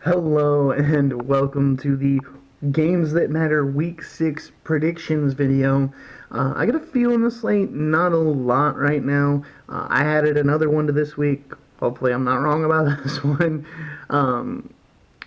Hello and welcome to the Games That Matter Week 6 predictions video. I got a feel in the slate, not a lot right now. I added another one to this week. Hopefully I'm not wrong about this one.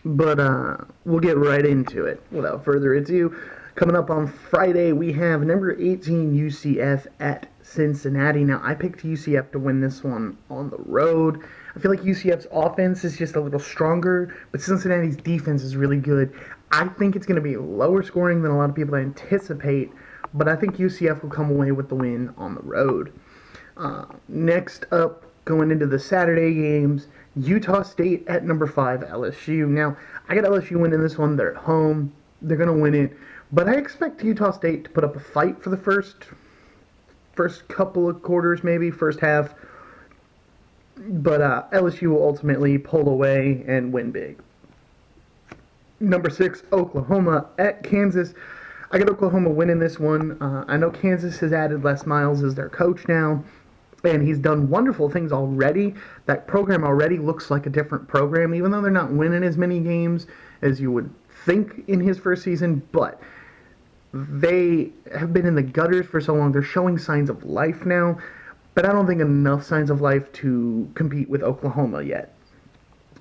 But we'll get right into it without further ado. Coming up on Friday, we have number 18 UCF at Cincinnati. Now, I picked UCF to win this one on the road. I feel like UCF's offense is just a little stronger, but Cincinnati's defense is really good. I think it's going to be lower scoring than a lot of people anticipate, but I think UCF will come away with the win on the road. Next up, going into the Saturday games, Utah State at number 5 LSU. Now, I got LSU winning this one. They're at home. They're going to win it. But I expect Utah State to put up a fight for the first couple of quarters, maybe, first half. But LSU will ultimately pull away and win big. Number 6, Oklahoma at Kansas. I got Oklahoma winning this one. I know Kansas has added Les Miles as their coach now, and he's done wonderful things already. That program already looks like a different program, even though they're not winning as many games as you would think in his first season. But they have been in the gutters for so long. They're showing signs of life now, but I don't think enough signs of life to compete with Oklahoma yet.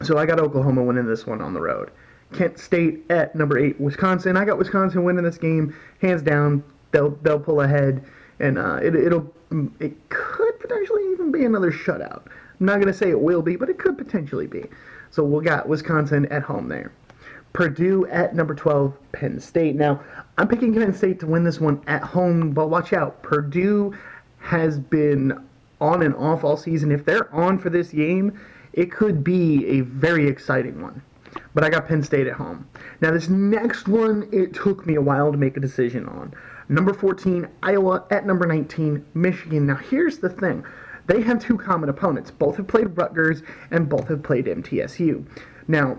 So I got Oklahoma winning this one on the road. Kent State at number 8, Wisconsin. I got Wisconsin winning this game, hands down. They'll pull ahead, and it could potentially even be another shutout. I'm not gonna say it will be, but it could potentially be. So we got Wisconsin at home there. Purdue at number 12, Penn State. Now, I'm picking Penn State to win this one at home, but watch out. Purdue has been on and off all season. If they're on for this game, it could be a very exciting one. But I got Penn State at home. Now, this next one, it took me a while to make a decision on. Number 14, Iowa at number 19, Michigan. Now, here's the thing. They have two common opponents. Both have played Rutgers, and both have played MTSU. Now,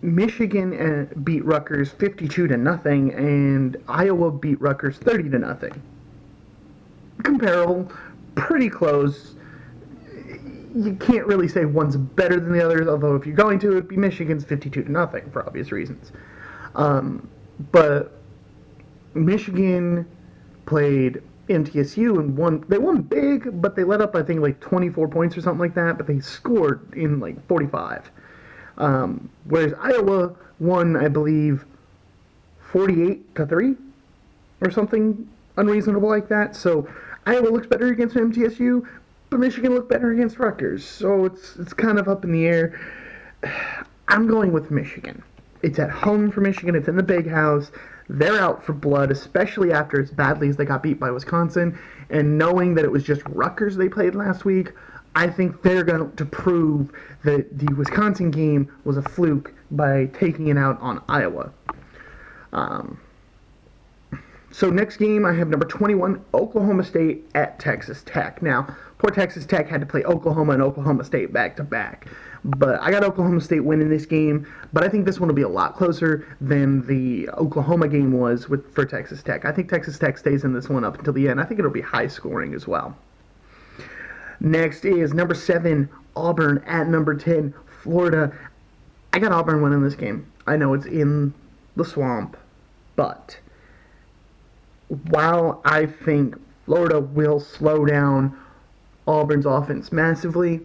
Michigan beat Rutgers 52-0, and Iowa beat Rutgers 30-0. Comparable, pretty close. You can't really say one's better than the other, although if you're going to, it'd be Michigan's 52-0 for obvious reasons. But Michigan played MTSU and won. They won big, but they let up, I think, like 24 points or something like that, but they scored in like 45. Whereas Iowa won, I believe, 48-3 or something unreasonable like that. So Iowa looks better against MTSU, but Michigan looked better against Rutgers. So it's kind of up in the air. I'm going with Michigan. It's at home for Michigan. It's in the big house. They're out for blood, especially after as badly as they got beat by Wisconsin. And knowing that it was just Rutgers they played last week, I think they're going to prove that the Wisconsin game was a fluke by taking it out on Iowa. So next game, I have number 21, Oklahoma State at Texas Tech. Now, poor Texas Tech had to play Oklahoma and Oklahoma State back-to-back. But I got Oklahoma State winning this game, but I think this one will be a lot closer than the Oklahoma game was for Texas Tech. I think Texas Tech stays in this one up until the end. I think it'll be high-scoring as well. Next is number 7, Auburn at number 10, Florida. I got Auburn winning this game. I know it's in the swamp, but while I think Florida will slow down Auburn's offense massively,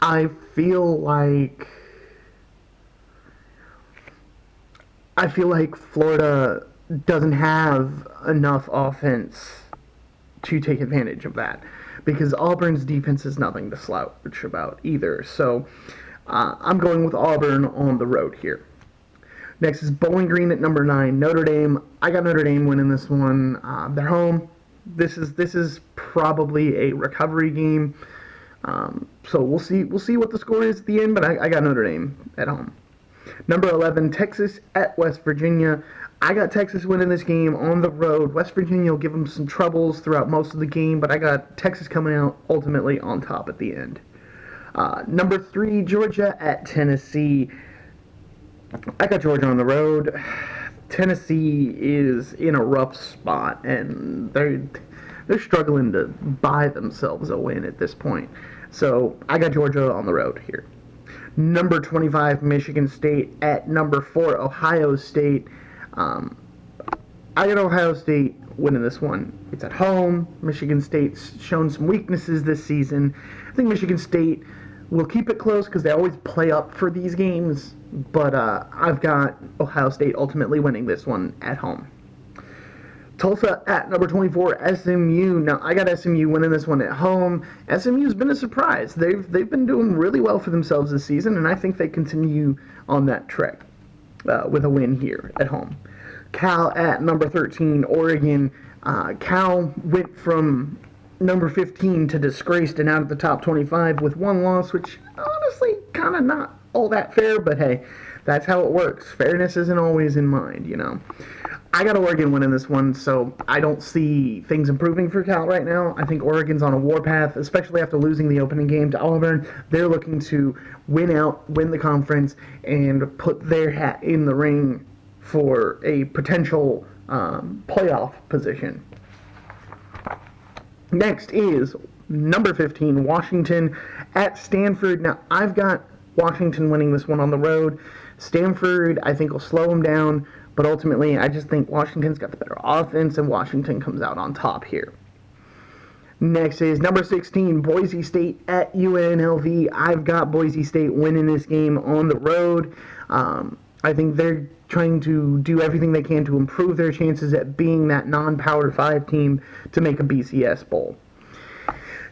I feel like Florida doesn't have enough offense to take advantage of that, because Auburn's defense is nothing to slouch about either. So I'm going with Auburn on the road here. Next is Bowling Green at number 9, Notre Dame. I got Notre Dame winning this one. They're home. This is probably a recovery game. So we'll see what the score is at the end, but I got Notre Dame at home. Number 11, Texas at West Virginia. I got Texas winning this game on the road. West Virginia will give them some troubles throughout most of the game, but I got Texas coming out ultimately on top at the end. Number 3, Georgia at Tennessee. I got Georgia on the road. Tennessee is in a rough spot, and they're struggling to buy themselves a win at this point. So I got Georgia on the road here. Number 25, Michigan State at number 4, Ohio State. I got Ohio State winning this one. It's at home. Michigan State's shown some weaknesses this season. I think Michigan State will keep it close because they always play up for these games, but I've got Ohio State ultimately winning this one at home. Tulsa at number 24, SMU. Now, I got SMU winning this one at home. SMU's been a surprise. They've been doing really well for themselves this season, and I think they continue on that trek with a win here at home. Cal at number 13, Oregon. Cal went from number 15 to disgraced and out of the top 25 with one loss, which honestly kind of not all that fair, but hey, that's how it works. Fairness isn't always in mind, you know. I got Oregon winning this one, so I don't see things improving for Cal right now. I think Oregon's on a warpath, especially after losing the opening game to Auburn. They're looking to win the conference, and put their hat in the ring for a potential playoff position. Next is number 15, Washington at Stanford. Now, I've got Washington winning this one on the road. Stanford, I think, will slow them down, but ultimately, I just think Washington's got the better offense, and Washington comes out on top here. Next is number 16, Boise State at UNLV. I've got Boise State winning this game on the road. I think they're trying to do everything they can to improve their chances at being that non-Power 5 team to make a BCS Bowl.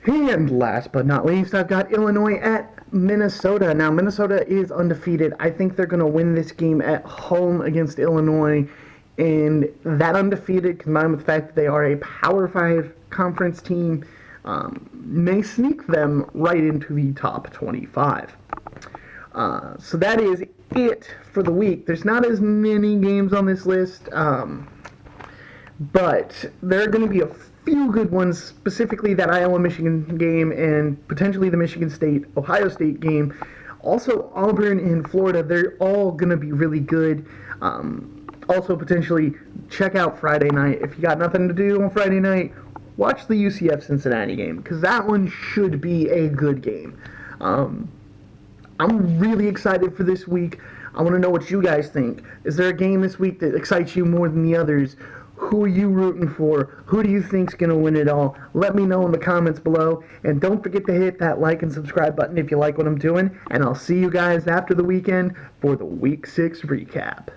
And last but not least, I've got Illinois at Minnesota. Now, Minnesota is undefeated. I think they're going to win this game at home against Illinois. And that undefeated, combined with the fact that they are a Power 5 conference team, may sneak them right into the top 25. So that is it for the week. There's not as many games on this list, but there are going to be a few good ones, specifically that Iowa-Michigan game and potentially the Michigan State-Ohio State game. Also, Auburn and Florida, they're all going to be really good. Also, potentially, check out Friday night. If you got nothing to do on Friday night, watch the UCF-Cincinnati game, because that one should be a good game. I'm really excited for this week. I want to know what you guys think. Is there a game this week that excites you more than the others? Who are you rooting for? Who do you think's going to win it all? Let me know in the comments below. And don't forget to hit that like and subscribe button if you like what I'm doing. And I'll see you guys after the weekend for the Week 6 recap.